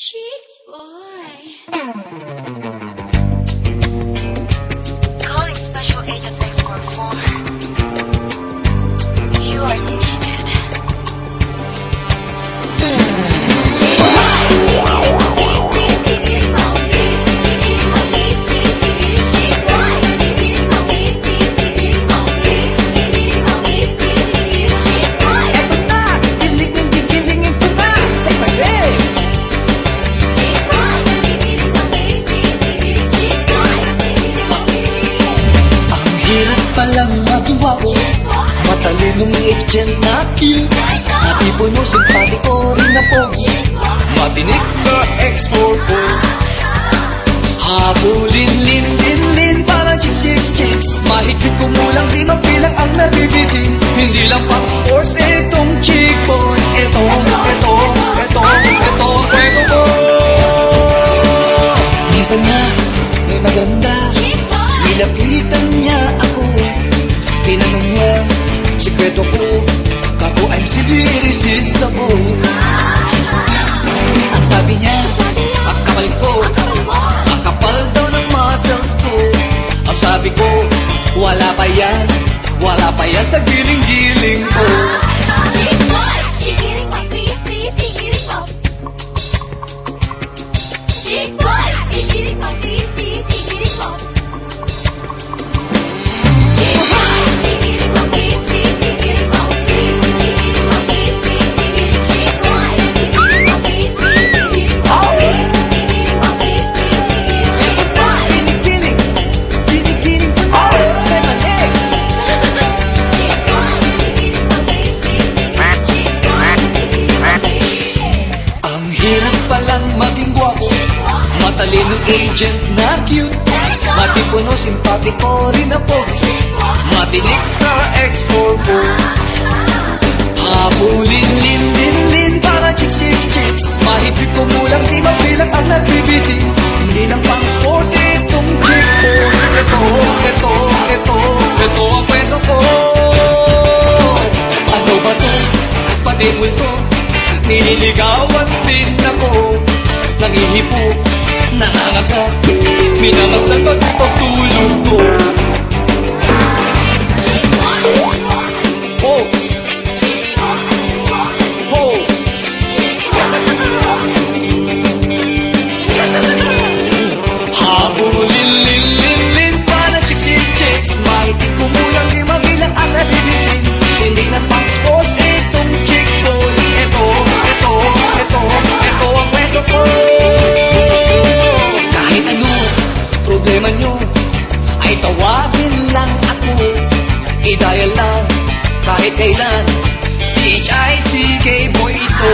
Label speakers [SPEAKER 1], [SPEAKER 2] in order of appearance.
[SPEAKER 1] Chick boy.
[SPEAKER 2] Calling Special Agent X-Corp 4. You are needed.
[SPEAKER 3] Palang maging wapo, matalinong agent na cute, matipuno, simpatiko rin na pogi, matinik na X44. Habulin, lin, parang chicks, mahigpit kumulang di mapilang ang nabibitin. Hindi lang pang sports itong chick boy. Ito ang kwento ko. Minsan nga may maganda, nilapitan niya ako, tinanong niya, sikreto ko, kako I'm still irresistible. Ang sabi niya, ang kapal ko, ang kapal daw ng muscles ko. Ang sabi ko, wala pa yan sa giling-giling ko.
[SPEAKER 1] Chick boy, gigiling mo, please, gigiling mo. Chick boy, gigiling mo, please, gigiling mo.
[SPEAKER 3] Maging gwapo, matalinong agent na cute, matipuno, simpatiko rin na pogi, matinik na X44. Habulin, lin, parang chicks, mahigpit kumulang di mapilang ang nagbibitin. Hindi lang pang sports itong chick boy. Ito ang kwento ko. Ano ba to? Pati multo, nililigawan din ako. Nangihipok, nangangagat, minamasdan pag pagtulog ko. Pose. Habulin, lin, parang chicks, mahigpit kumulang di mabilang ang nabibitin. Hindi na pang sports itong chick boy. Ito ang kwento ko. Kahit ano problema nyo, ay tawagin lang ako. I-dial lang kahit kailan, CHICK boy ito.